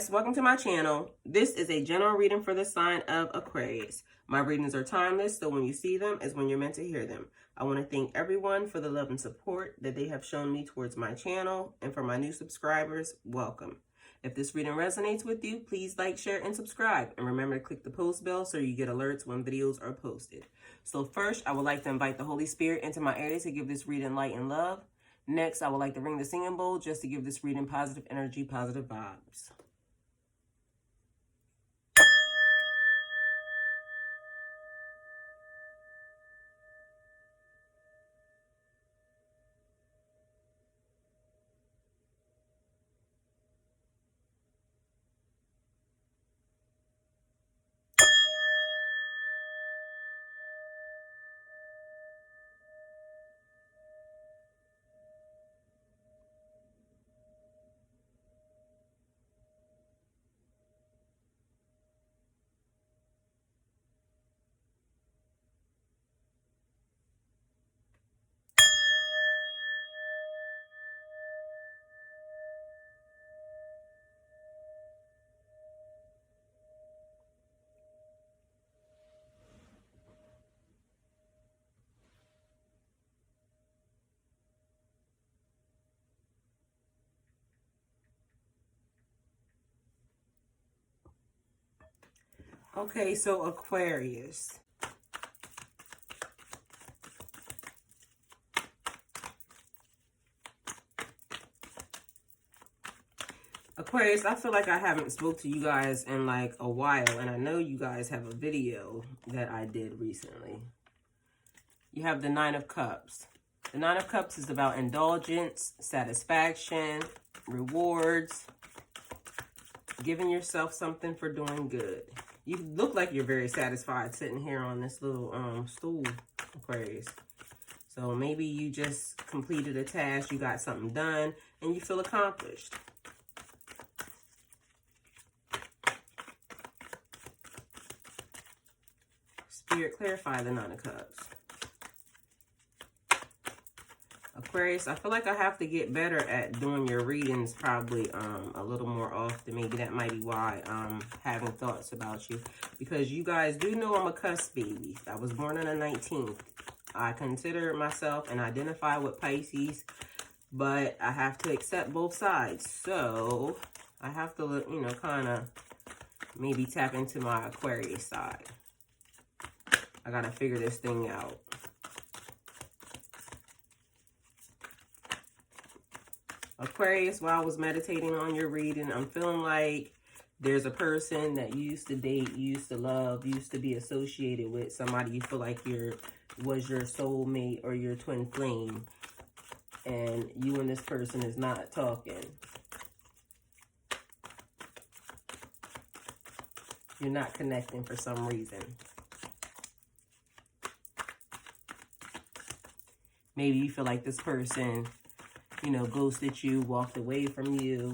guys, welcome to my channel. This is a general reading for the sign of Aquarius. My readings are timeless, so when you see them is when you're meant to hear them. I want to thank everyone for the love and support that they have shown me towards my channel, and for my new subscribers, welcome. If this reading resonates with you, please like, share, and subscribe. And remember to click the post bell so you get alerts when videos are posted. So first, I would like to invite the Holy Spirit into my area to give this reading light and love. Next, I would like to ring the singing bowl just to give this reading positive energy, positive vibes. Okay, so Aquarius. Aquarius, I feel like I haven't spoke to you guys in like a while, and I know you guys have a video that I did recently. You have the Nine of Cups. The Nine of Cups is about indulgence, satisfaction, rewards, giving yourself something for doing good. You look like you're very satisfied sitting here on this little stool, Aquarius. So maybe you just completed a task, you got something done, and you feel accomplished. Spirit, clarify the Nine of Cups. Aquarius, I feel like I have to get better at doing your readings probably a little more often. Maybe that might be why I'm having thoughts about you. Because you guys do know I'm a cusp baby. I was born on the 19th. I consider myself and identify with Pisces, but I have to accept both sides. So I have to, you know, kind of maybe tap into my Aquarius side. I got to figure this thing out. Aquarius, while I was meditating on your reading, I'm feeling like there's a person that you used to date, you used to love, you used to be associated with, somebody you feel like was your soulmate or your twin flame, and you and this person is not talking. You're not connecting for some reason. Maybe you feel like this person, you know, ghosted you, walked away from you.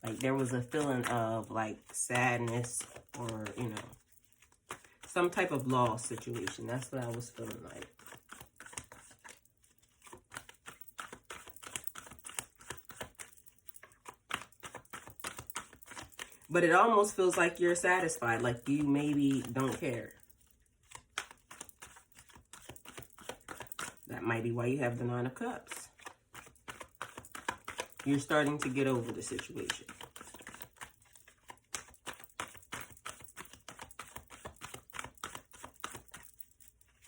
Like there was a feeling of like sadness or, you know, some type of loss situation. That's what I was feeling like. But it almost feels like you're satisfied, like you maybe don't care. That might be why you have the Nine of Cups. You're starting to get over the situation.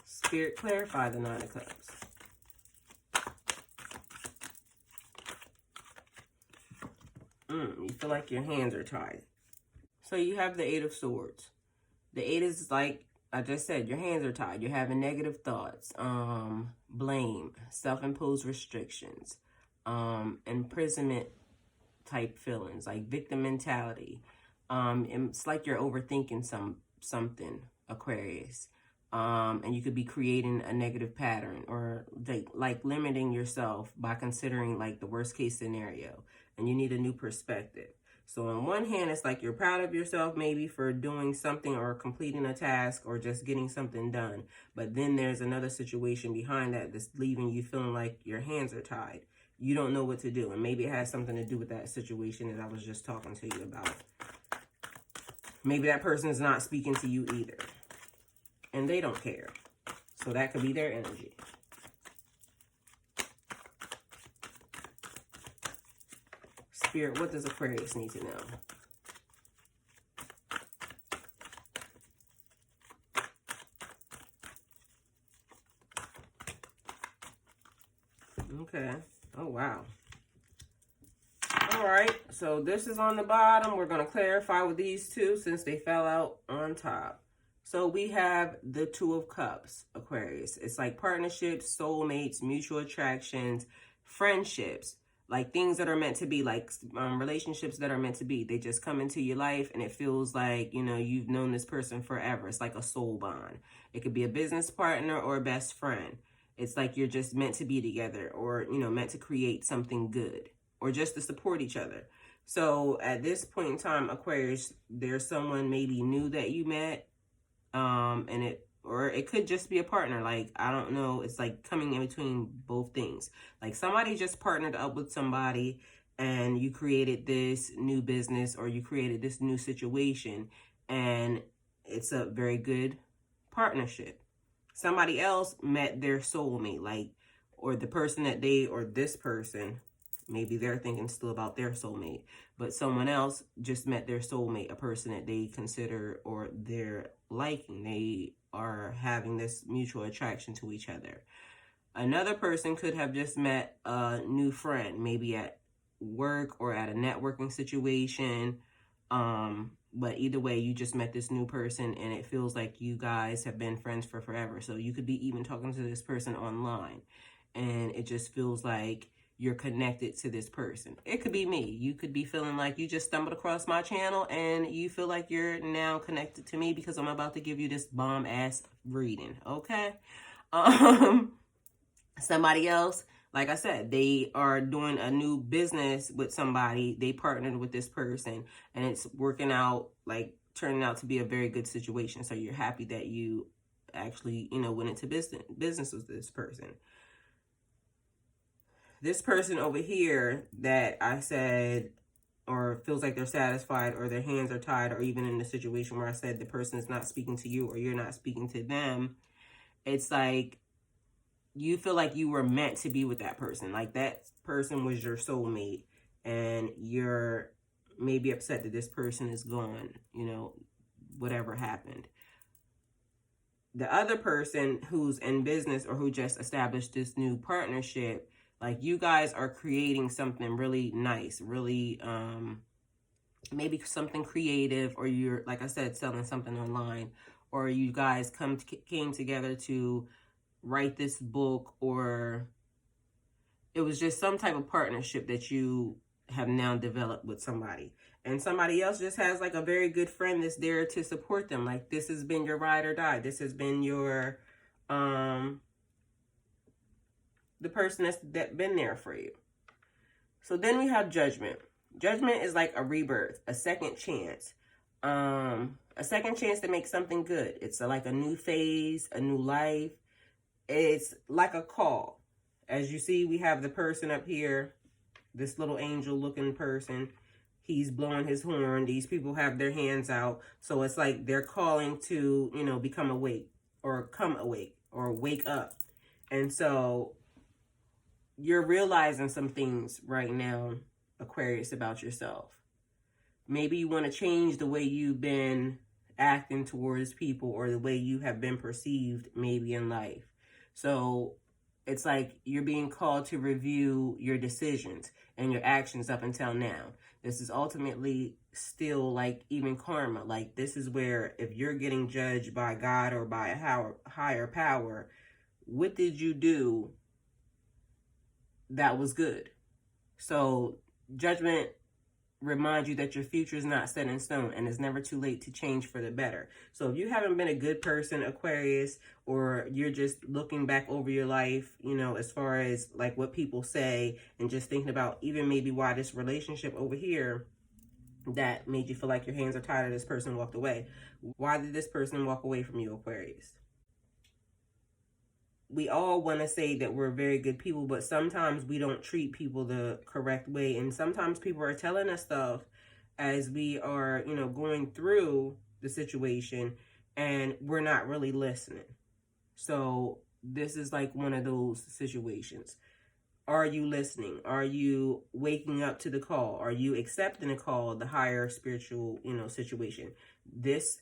Spirit, clarify the Nine of Cups. You feel like your hands are tied. So you have the Eight of Swords. The Eight is like, I just said, your hands are tied. You're having negative thoughts, blame, self-imposed restrictions, imprisonment type feelings, like victim mentality. It's like you're overthinking something, Aquarius. And you could be creating a negative pattern or like limiting yourself by considering like the worst case scenario, and you need a new perspective. So on one hand, it's like you're proud of yourself maybe for doing something or completing a task or just getting something done. But then there's another situation behind that that's leaving you feeling like your hands are tied. you don't know what to do. And maybe it has something to do with that situation that I was just talking to you about. Maybe that person is not speaking to you either. And they don't care. So that could be their energy. Spirit, what does Aquarius need to know? Okay. Oh, wow. All right. So this is on the bottom. We're going to clarify with these two since they fell out on top. So we have the Two of Cups, Aquarius. It's like partnerships, soulmates, mutual attractions, friendships, like things that are meant to be, like relationships that are meant to be. They just come into your life and it feels like, you know, you've known this person forever. It's like a soul bond. It could be a business partner or a best friend. It's like you're just meant to be together, or, you know, meant to create something good, or just to support each other. So at this point in time, Aquarius, there's someone maybe new that you met, or it could just be a partner. Like, I don't know. It's like coming in between both things. Like somebody just partnered up with somebody and you created this new business, or you created this new situation, and it's a very good partnership. Somebody else met their soulmate, like, or the person that they, or this person, maybe they're thinking still about their soulmate, but someone else just met their soulmate, a person that they consider or they're liking. They are having this mutual attraction to each other. Another person could have just met a new friend, maybe at work or at a networking situation. But either way, you just met this new person and it feels like you guys have been friends for forever. So you could be even talking to this person online and it just feels like you're connected to this person. It could be me. You could be feeling like you just stumbled across my channel and you feel like you're now connected to me because I'm about to give you this bomb ass reading. Okay. Somebody else, like I said, they are doing a new business with somebody. They partnered with this person and it's working out, like turning out to be a very good situation. So you're happy that you actually, you know, went into business with this person. This person over here that I said, or feels like they're satisfied, or their hands are tied, or even in the situation where I said the person is not speaking to you or you're not speaking to them, it's like you feel like you were meant to be with that person. Like that person was your soulmate and you're maybe upset that this person is gone, you know, whatever happened. The other person who's in business or who just established this new partnership, like you guys are creating something really nice, really, maybe something creative, or you're, like I said, selling something online, or you guys came together to write this book, or it was just some type of partnership that you have now developed with somebody. And somebody else just has like a very good friend that's there to support them. Like this has been your ride or die. This has been your, the person that's been there for you. So then we have Judgment. Judgment is like a rebirth, a second chance. A second chance to make something good. It's like a new phase, a new life. It's like a call. As you see, we have the person up here, this little angel looking person. He's blowing his horn. These people have their hands out. So it's like they're calling to, you know, become awake, or come awake, or wake up. And so you're realizing some things right now, Aquarius, about yourself. Maybe you want to change the way you've been acting towards people, or the way you have been perceived maybe in life. So it's like you're being called to review your decisions and your actions up until now. This is ultimately still like even karma. Like this is where if you're getting judged by God or by a higher power, what did you do that was good? So Judgment reminds you that your future is not set in stone and it's never too late to change for the better. So if you haven't been a good person, Aquarius, or you're just looking back over your life, you know, as far as like what people say and just thinking about even maybe why this relationship over here that made you feel like your hands are tied or this person walked away. Why did this person walk away from you, Aquarius? we all want to say that we're very good people, but sometimes we don't treat people the correct way. And sometimes people are telling us stuff as we are, you know, going through the situation, and we're not really listening. So this is like one of those situations. Are you listening? Are you waking up to the call? Are you accepting the call, the higher spiritual, you know, situation? This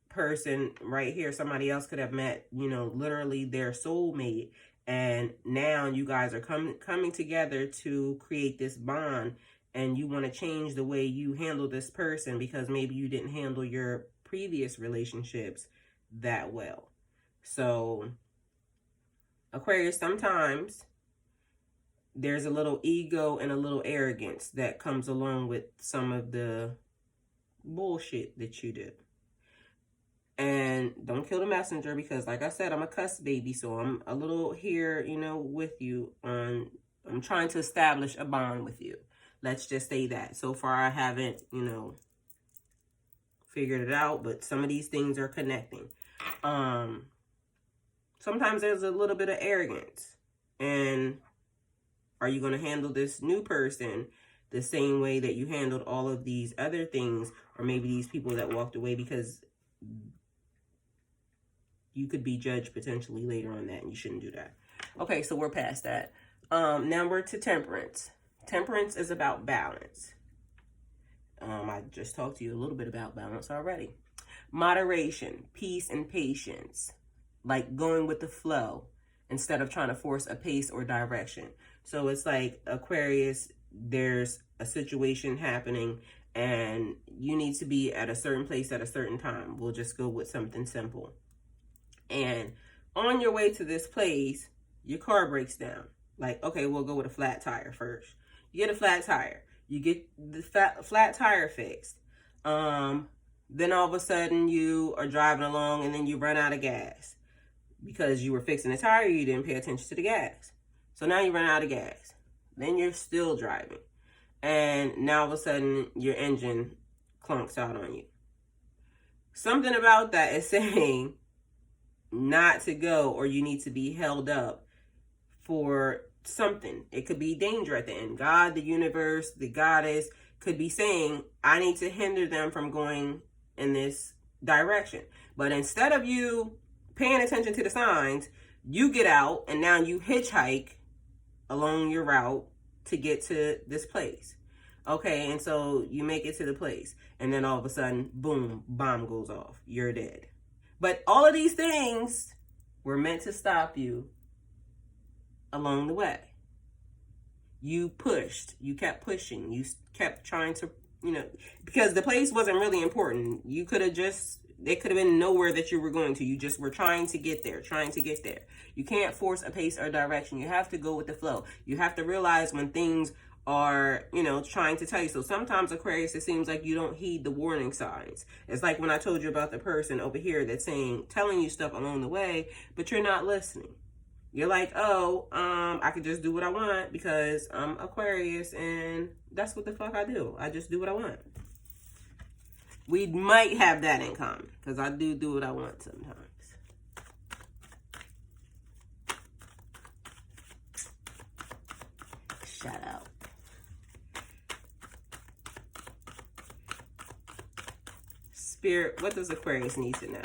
person right here, somebody else could have met, you know, literally their soulmate, and now you guys are coming together to create this bond, and you want to change the way you handle this person because maybe you didn't handle your previous relationships that well. So Aquarius, sometimes there's a little ego and a little arrogance that comes along with some of the bullshit that you do. And don't kill the messenger, because like I said, I'm a cuss baby, so I'm a little here, you know, with you on, I'm trying to establish a bond with you. Let's just say that. So far I haven't, you know, figured it out, but some of these things are connecting. Sometimes there's a little bit of arrogance. And are you going to handle this new person the same way that you handled all of these other things, or maybe these people that walked away, because you could be judged potentially later on that, and you shouldn't do that. Okay, so we're past that. Now we're to Temperance. Temperance is about balance. I just talked to you a little bit about balance already. Moderation, peace, and patience. Like going with the flow instead of trying to force a pace or direction. So it's like, Aquarius, there's a situation happening and you need to be at a certain place at a certain time. We'll just go with something simple. And on your way to this place, your car breaks down. Like, okay, we'll go with a flat tire first. You get a flat tire. You get the flat tire fixed. Then all of a sudden you are driving along and then you run out of gas. Because you were fixing the tire, you didn't pay attention to the gas. So now you run out of gas. Then you're still driving. And now all of a sudden your engine clunks out on you. Something about that is saying not to go, or you need to be held up for something. It could be danger at the end. God, the universe, the goddess could be saying, I need to hinder them from going in this direction. But instead of you paying attention to the signs, you get out and now you hitchhike along your route to get to this place. Okay, and so you make it to the place, and then all of a sudden, boom, bomb goes off. You're dead. But all of these things were meant to stop you along the way. You pushed. You kept pushing. You kept trying to, you know, because the place wasn't really important. You could have just, they could have been nowhere that you were going to. You just were trying to get there, trying to get there. You can't force a pace or direction. You have to go with the flow. You have to realize when things are, you know, trying to tell you. So sometimes, Aquarius, it seems like you don't heed the warning signs. It's like when I told you about the person over here that's saying, telling you stuff along the way, but you're not listening. You're like, oh, I could just do what I want because I'm Aquarius and that's what the fuck I do. I just do what I want. We might have that in common because I do what I want sometimes. Shut up. Spirit, what does Aquarius need to know?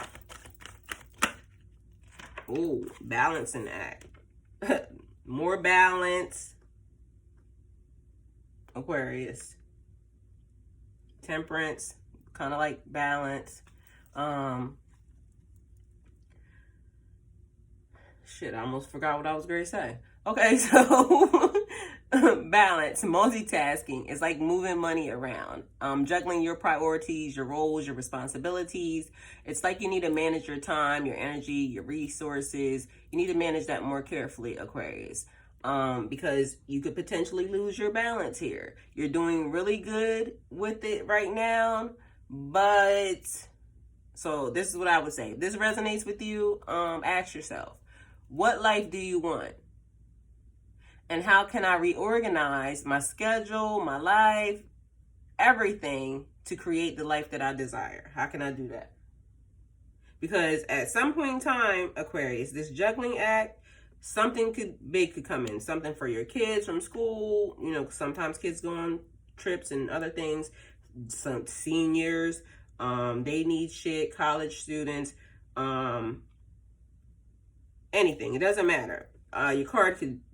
Oh, balancing act. More balance. Aquarius. Temperance. Kind of like balance. Shit, I almost forgot what I was going to say. Okay, so balance, multitasking. It's like moving money around, juggling your priorities, your roles, your responsibilities. It's like you need to manage your time, your energy, your resources. You need to manage that more carefully, Aquarius, because you could potentially lose your balance here. You're doing really good with it right now, but so this is what I would say. If this resonates with you, ask yourself, what life do you want? And how can I reorganize my schedule, my life, everything to create the life that I desire? How can I do that? Because at some point in time, Aquarius, this juggling act something big could come in. Something for your kids from school. You know, sometimes kids go on trips and other things. Some seniors, they need shit. College students, anything. It doesn't matter. Your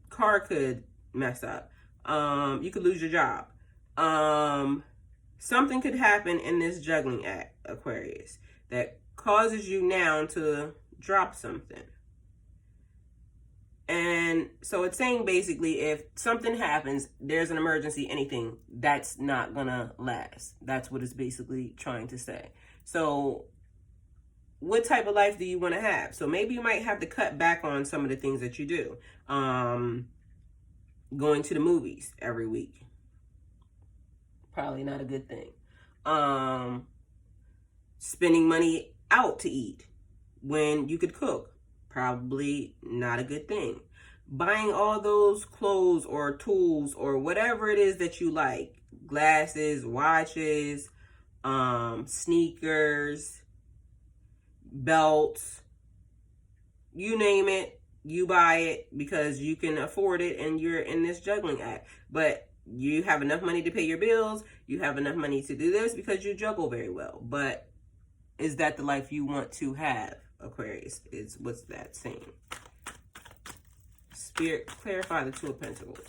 car could mess up. You could lose your job. Something could happen in this juggling act, Aquarius, that causes you now to drop something. And so it's saying basically if something happens, there's an emergency, anything, that's not gonna last. That's what it's basically trying to say. So what type of life do you want to have? So maybe you might have to cut back on some of the things that you do. Going to the movies every week. Probably not a good thing. Spending money out to eat when you could cook. Probably not a good thing. Buying all those clothes or tools or whatever it is that you like. Glasses, watches, sneakers, belts, you name it, you buy it because you can afford it and you're in this juggling act. But you have enough money to pay your bills, you have enough money to do this because you juggle very well. But is that the life you want to have, Aquarius? Is what's that saying? Spirit, clarify the Two of Pentacles.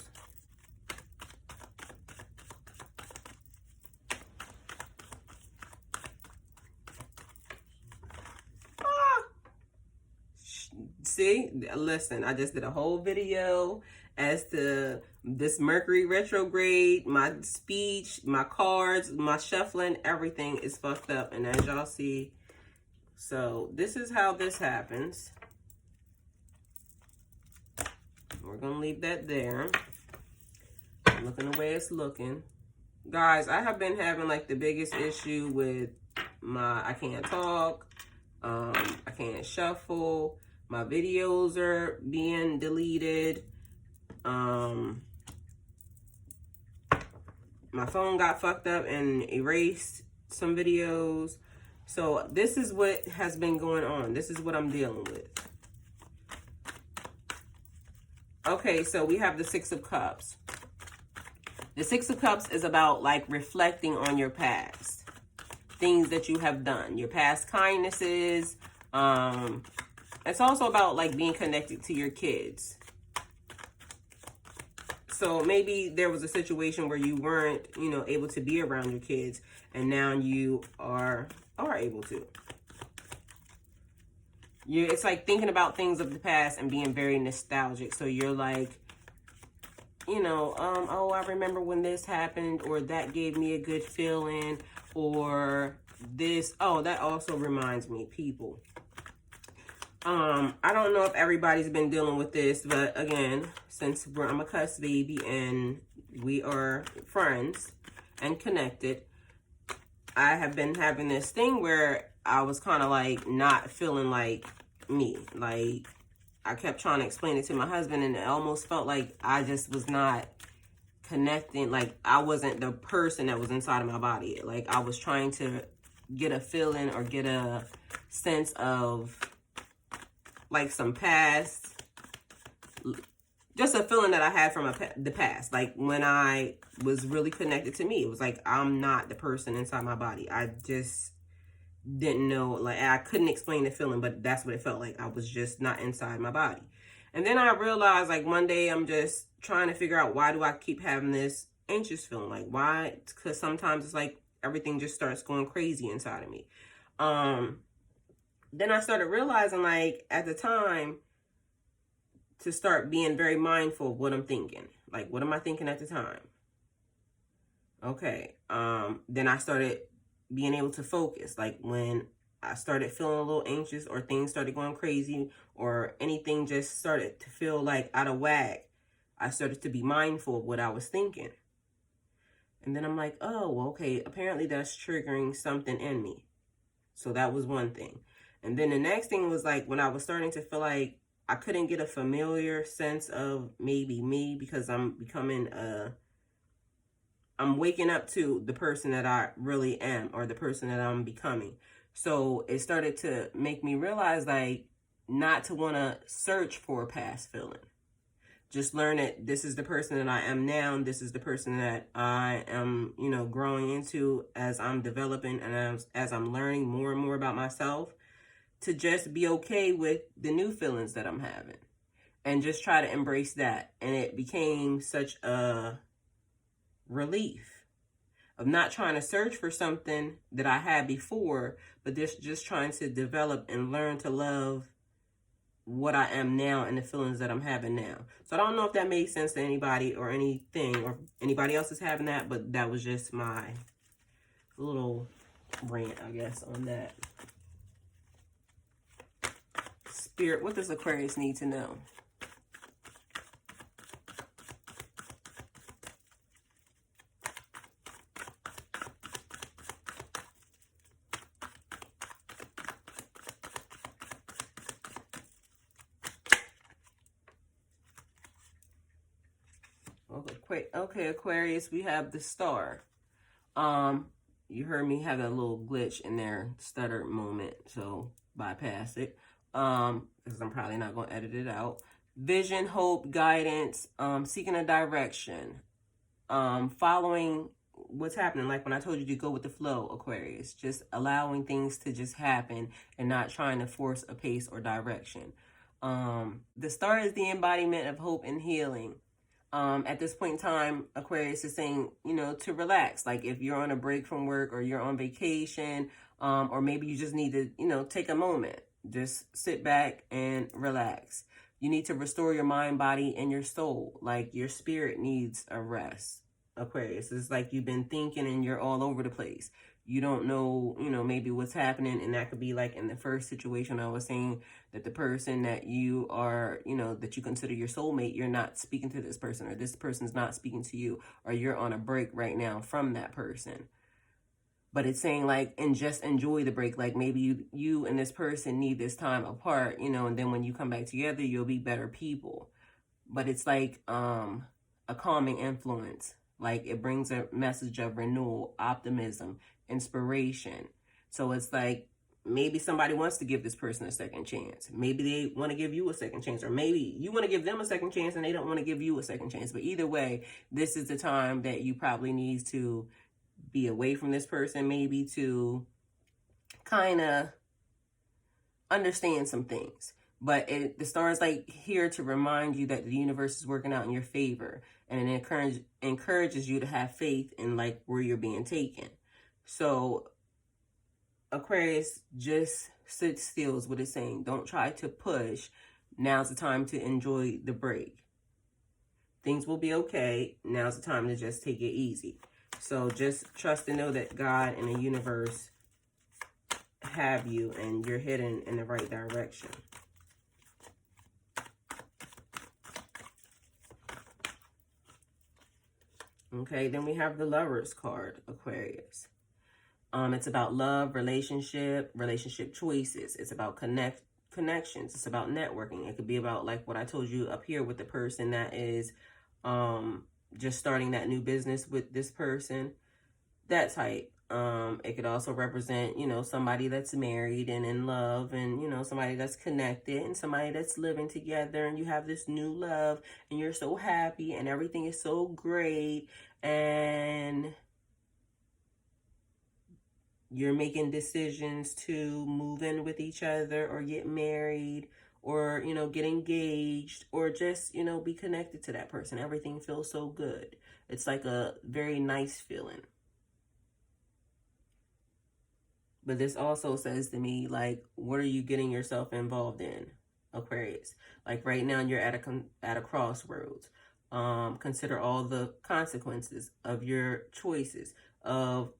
See, listen, I just did a whole video as to this Mercury retrograde, my speech, my cards, my shuffling, everything is fucked up. And as y'all see, so this is how this happens. We're going to leave that there. Looking the way it's looking. Guys, I have been having like the biggest issue with I can't talk. I can't shuffle. My videos are being deleted. My phone got fucked up and erased some videos. So this is what has been going on. This is what I'm dealing with. Okay, so we have the Six of Cups. The Six of Cups is about like reflecting on your past. Things that you have done. Your past kindnesses. It's also about like being connected to your kids. So maybe there was a situation where you weren't, you know, able to be around your kids, and now you are able to. It's like thinking about things of the past and being very nostalgic. So you're like, you know, oh, I remember when this happened, or that gave me a good feeling, or this. Oh, that also reminds me, people. I don't know if everybody's been dealing with this, but again, since I'm a cuss baby and we are friends and connected, I have been having this thing where I was kind of like not feeling like me. Like I kept trying to explain it to my husband, and it almost felt like I just was not connecting. Like I wasn't the person that was inside of my body. Like I was trying to get a feeling or get a sense of like some past, just a feeling that I had from the past. Like when I was really connected to me, it was like, I'm not the person inside my body. I just didn't know, like I couldn't explain the feeling, but that's what it felt like. I was just not inside my body. And then I realized like one day I'm just trying to figure out, why do I keep having this anxious feeling? Like why? Because sometimes it's like everything just starts going crazy inside of me. Then I started realizing, like, at the time, to start being very mindful of what I'm thinking. Like, what am I thinking at the time? Okay. Then I started being able to focus. Like, when I started feeling a little anxious, or things started going crazy, or anything just started to feel, like, out of whack, I started to be mindful of what I was thinking. And then I'm like, oh, well, okay, apparently that's triggering something in me. So that was one thing. And then the next thing was like when I was starting to feel like I couldn't get a familiar sense of maybe me, because I'm waking up to the person that I really am, or the person that I'm becoming. So it started to make me realize like not to want to search for a past feeling. Just learn that this is the person that I am now, and this is the person that I am, you know, growing into as I'm developing and as I'm learning more and more about myself, to just be okay with the new feelings that I'm having and just try to embrace that. And it became such a relief of not trying to search for something that I had before, but just trying to develop and learn to love what I am now and the feelings that I'm having now. So I don't know if that made sense to anybody or anything, or anybody else is having that, but that was just my little rant, I guess, on that. Spirit, what does Aquarius need to know? Okay, Aquarius, we have the Star. You heard me have a little glitch in there, stutter moment, so bypass it. Because I'm probably not going to edit it out. Vision, hope, guidance, seeking a direction, following what's happening. Like when I told you to go with the flow, Aquarius, just allowing things to just happen and not trying to force a pace or direction. The Star is the embodiment of hope and healing. At this point in time, Aquarius is saying, you know, to relax. Like if you're on a break from work or you're on vacation, or maybe you just need to, you know, take a moment. Just sit back and relax. You need to restore your mind, body, and your soul. Like your spirit needs a rest, Aquarius. It's like you've been thinking and you're all over the place. You don't know, you know, maybe what's happening. And that could be like in the first situation I was saying, that the person that you are, you know, that you consider your soulmate, you're not speaking to this person, or this person's not speaking to you, or you're on a break right now from that person. But it's saying like, and just enjoy the break. Like maybe you and this person need this time apart, you know, and then when you come back together, you'll be better people. But it's like a calming influence. Like it brings a message of renewal, optimism, inspiration. So it's like maybe somebody wants to give this person a second chance. Maybe they want to give you a second chance, or maybe you want to give them a second chance and they don't want to give you a second chance. But either way, this is the time that you probably need to be away from this person, maybe to kind of understand some things. But the Star is like here to remind you that the universe is working out in your favor, and it encourages you to have faith in like where you're being taken. So Aquarius, just sit still is what it's saying. Don't try to push. Now's the time to enjoy the break. Things will be okay. Now's the time to just take it easy. So just trust and know that God and the universe have you and you're heading in the right direction. Okay, then we have the Lovers card, Aquarius. It's about love, relationship choices. It's about connections. It's about networking. It could be about like what I told you up here with the person that is just starting that new business with this person, that type. It could also represent, you know, somebody that's married and in love, and, you know, somebody that's connected, and somebody that's living together, and you have this new love and you're so happy and everything is so great, and you're making decisions to move in with each other or get married or, you know, get engaged or just, you know, be connected to that person. Everything feels so good. It's like a very nice feeling. But this also says to me, like, what are you getting yourself involved in, Aquarius? Like right now you're at a crossroads. Consider all the consequences of your choices of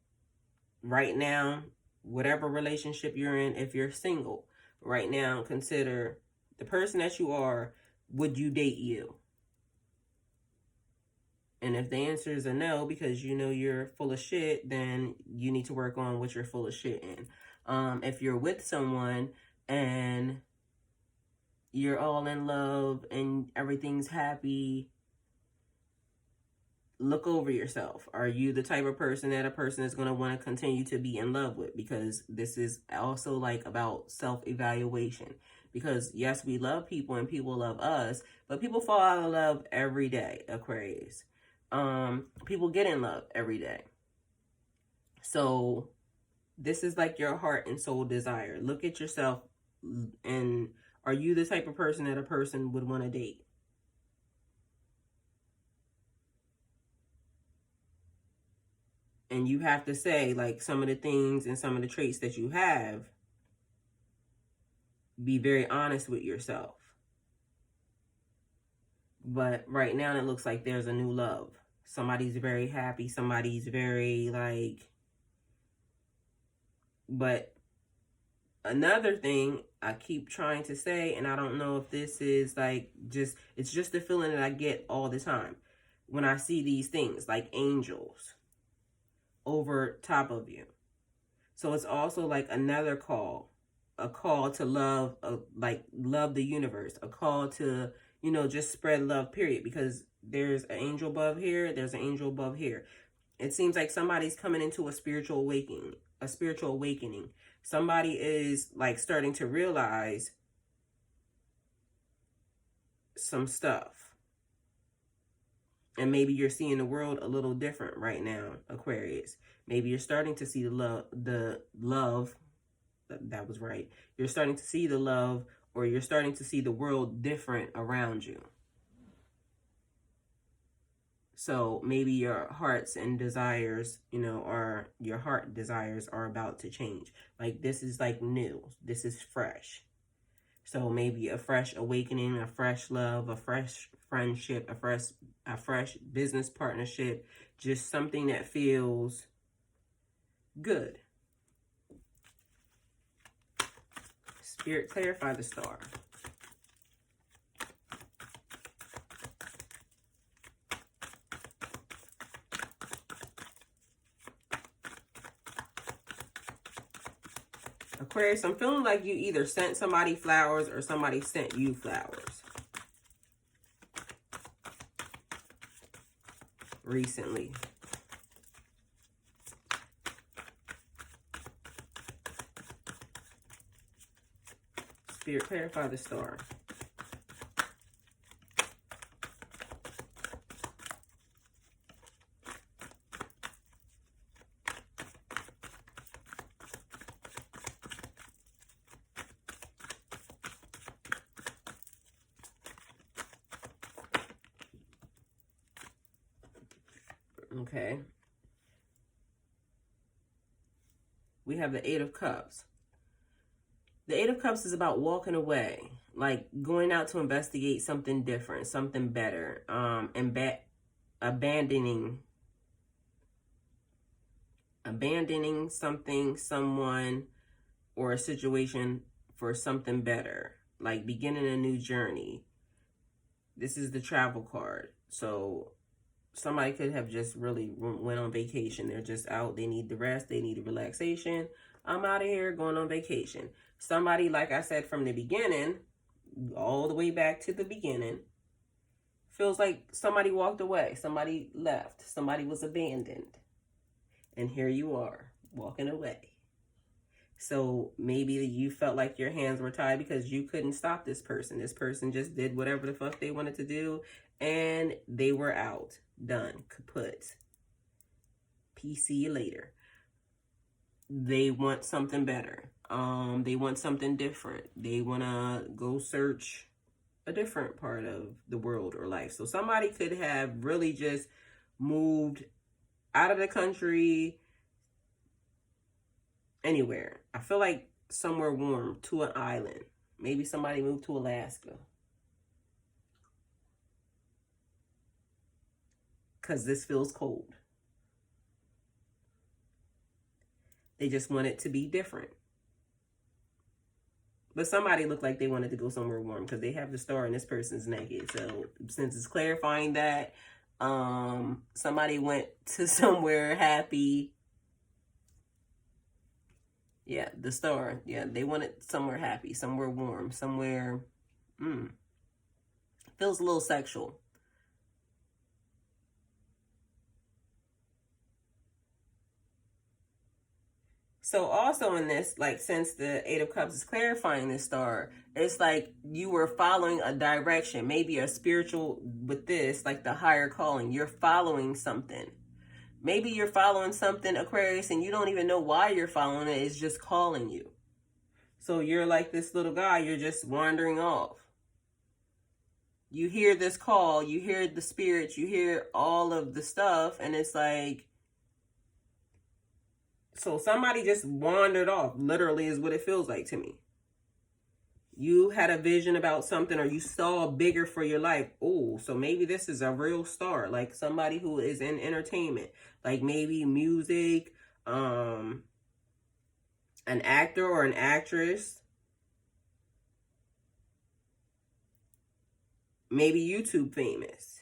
right now, whatever relationship you're in. If you're single right now, consider the person that you are, would you date you? And if the answer is a no, because you know you're full of shit, then you need to work on what you're full of shit in. If you're with someone and you're all in love and everything's happy, look over yourself. Are you the type of person that a person is going to want to continue to be in love with? Because this is also like about self-evaluation. Because yes, we love people and people love us, but people fall out of love every day, Aquarius. People get in love every day. So this is like your heart and soul desire. Look at yourself, and are you the type of person that a person would want to date? And you have to say, like, some of the things and some of the traits that you have. Be very honest with yourself. But right now it looks like there's a new love. Somebody's very happy. Somebody's very like... But another thing I keep trying to say, and I don't know if this is like just... It's just the feeling that I get all the time when I see these things, like angels over top of you. So it's also like another call. A call to love, like love the universe. A call to, you know, just spread love, period. Because there's an angel above here. There's an angel above here. It seems like somebody's coming into a spiritual awakening. A spiritual awakening. Somebody is like starting to realize some stuff. And maybe you're seeing the world a little different right now, Aquarius. Maybe you're starting to see the love. That was right. You're starting to see the love, or you're starting to see the world different around you. So maybe your hearts and desires, you know, or your heart desires are about to change. Like this is like new. This is fresh. So maybe a fresh awakening, a fresh love, a fresh friendship, a fresh business partnership, just something that feels good. Spirit, clarify the star. Aquarius, I'm feeling like you either sent somebody flowers or somebody sent you flowers recently. Spirit, clarify the star. Okay. We have the Eight of Cups. The Eight of Cups is about walking away, like going out to investigate something different, something better, and abandoning something, someone, or a situation for something better, like beginning a new journey. This is the travel card. So somebody could have just really went on vacation. They're just out. They need the rest. They need the relaxation. I'm out of here going on vacation. Somebody, like I said from the beginning, all the way back to the beginning, feels like somebody walked away. Somebody left. Somebody was abandoned. And here you are, walking away. So maybe you felt like your hands were tied because you couldn't stop this person. This person just did whatever the fuck they wanted to do. And they were out. Done. Kaput. Peace. See you later. They want something better. They want something different. They want to go search a different part of the world or life. So somebody could have really just moved out of the country, anywhere. I feel like somewhere warm, to an island. Maybe somebody moved to Alaska. Because this feels cold. They just want it to be different. But somebody looked like they wanted to go somewhere warm because they have the star and this person's naked. So since it's clarifying that, somebody went to somewhere happy. Yeah, the star. Yeah, they wanted somewhere happy, somewhere warm, somewhere... feels a little sexual. So also in this, like, since the Eight of Cups is clarifying this star, it's like you were following a direction, maybe a spiritual, with this, like the higher calling. You're following something. Maybe you're following something, Aquarius, and you don't even know why you're following it. It's just calling you. So you're like this little guy, you're just wandering off. You hear this call, you hear the spirits, you hear all of the stuff, and it's like, so somebody just wandered off, literally is what it feels like to me. You had a vision about something, or you saw bigger for your life. Oh, so maybe this is a real star, like somebody who is in entertainment, like maybe music, an actor or an actress, maybe YouTube famous.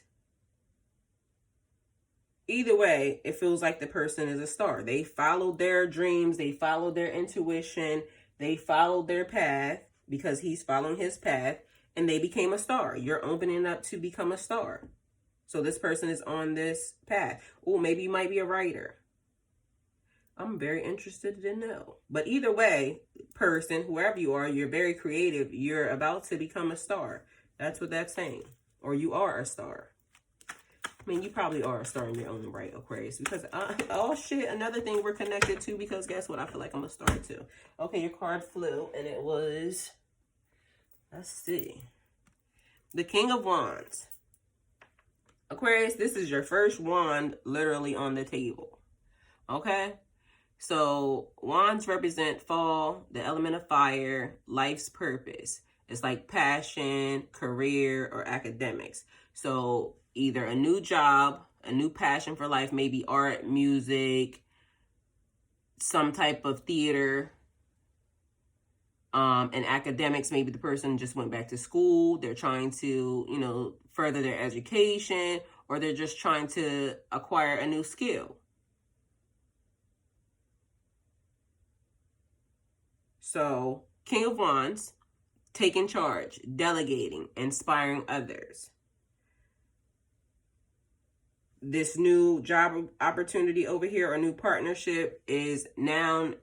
Either way, it feels like the person is a star. They followed their dreams, they followed their intuition, they followed their path, because he's following his path, and they became a star. You're opening up to become a star. So this person is on this path. Oh, maybe you might be a writer. I'm very interested to know. But either way, person, whoever you are, you're very creative. You're about to become a star. That's what that's saying. Or you are a star. I mean, you probably are a star in your own right, Aquarius. Because, oh shit, another thing we're connected to, because guess what? I feel like I'm a star too. Okay, your card flew, and it was, let's see, the King of Wands. Aquarius, this is your first wand literally on the table. Okay? So, wands represent fall, the element of fire, life's purpose. It's like passion, career, or academics. So, either a new job, a new passion for life, maybe art, music, some type of theater, and academics, maybe the person just went back to school. They're trying to, further their education, or they're just trying to acquire a new skill. So, King of Wands, taking charge, delegating, inspiring others. This new job opportunity over here, or new partnership, is now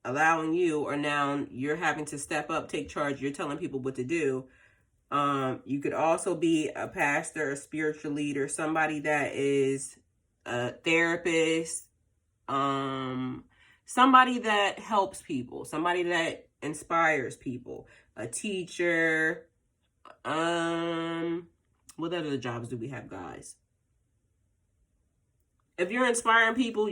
allowing you, or now you're having to step up, take charge. You're telling people what to do. You could also be a pastor, a spiritual leader, somebody that is a therapist, somebody that helps people, somebody that inspires people, a teacher. What other jobs do we have, guys? If you're inspiring people,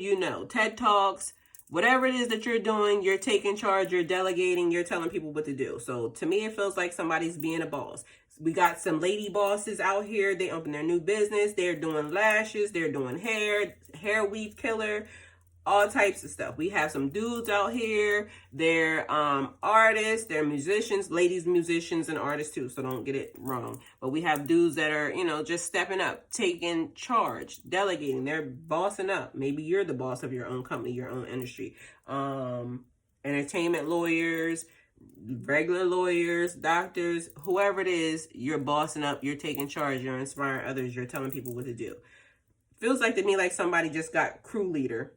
TED Talks, whatever it is that you're doing, you're taking charge, you're delegating, you're telling people what to do. So to me, it feels like somebody's being a boss. We got some lady bosses out here. They open their new business. They're doing lashes. They're doing hair weave killer, all types of stuff. We have some dudes out here. They're artists. They're musicians. Ladies, musicians, and artists too. So don't get it wrong. But we have dudes that are, just stepping up, taking charge, delegating. They're bossing up. Maybe you're the boss of your own company, your own industry. Entertainment lawyers, regular lawyers, doctors, whoever it is, you're bossing up. You're taking charge. You're inspiring others. You're telling people what to do. Feels like to me like somebody just got crew leader,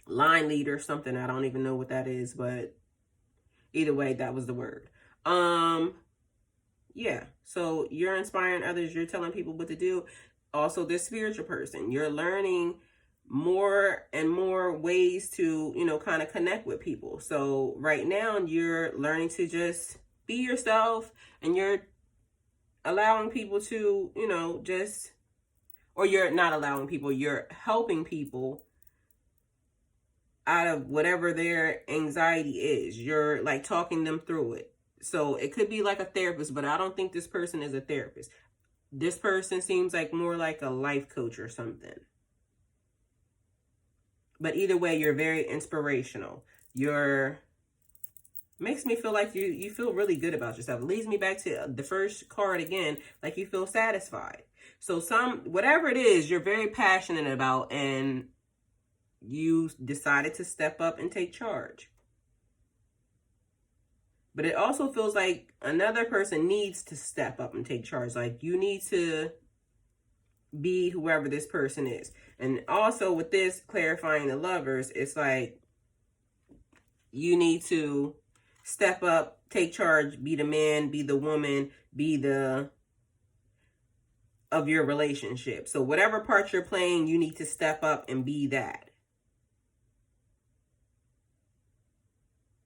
line leader, something. I don't even know what that is, but either way, that was the word. Yeah, so you're inspiring others, you're telling people what to do. Also, this spiritual person, you're learning more and more ways to, kind of connect with people. So right now, you're learning to just be yourself, and you're allowing people to, or you're not allowing people, you're helping people out of whatever their anxiety is. You're like talking them through it. So it could be like a therapist, but I don't think this person is a therapist. This person seems like more like a life coach or something. But either way, you're very inspirational. Makes me feel like you feel really good about yourself. It leads me back to the first card again, like you feel satisfied. So whatever it is, you're very passionate about, and you decided to step up and take charge. But it also feels like another person needs to step up and take charge. Like you need to be whoever this person is. And also with this clarifying the Lovers, it's like you need to step up, take charge, be the man, be the woman, be the of your relationship. So whatever part you're playing, you need to step up and be that.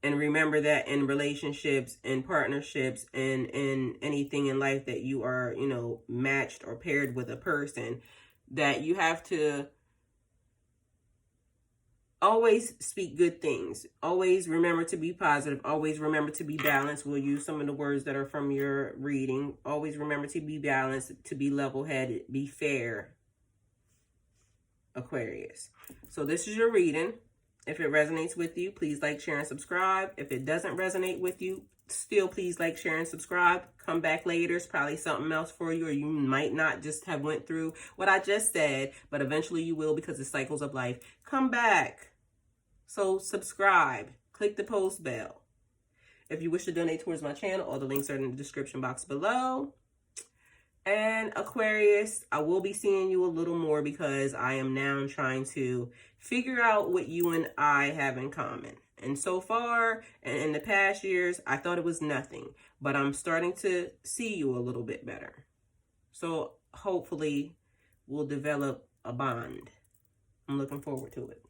And remember that in relationships, in partnerships, and in anything in life that you are, you know, matched or paired with a person, that you have to always speak good things. Always remember to be positive. Always remember to be balanced. We'll use some of the words that are from your reading. Always remember to be balanced, to be level-headed, be fair, Aquarius. So this is your reading. If it resonates with you, please like, share, and subscribe. If it doesn't resonate with you, still please like, share, and subscribe. Come back later. It's probably something else for you, or you might not just have went through what I just said, but eventually you will, because it's cycles of life. Come back. So subscribe. Click the post bell. If you wish to donate towards my channel, all the links are in the description box below. And Aquarius, I will be seeing you a little more, because I am now trying to figure out what you and I have in common. And so far, and in the past years, I thought it was nothing. But I'm starting to see you a little bit better. So hopefully we'll develop a bond. I'm looking forward to it.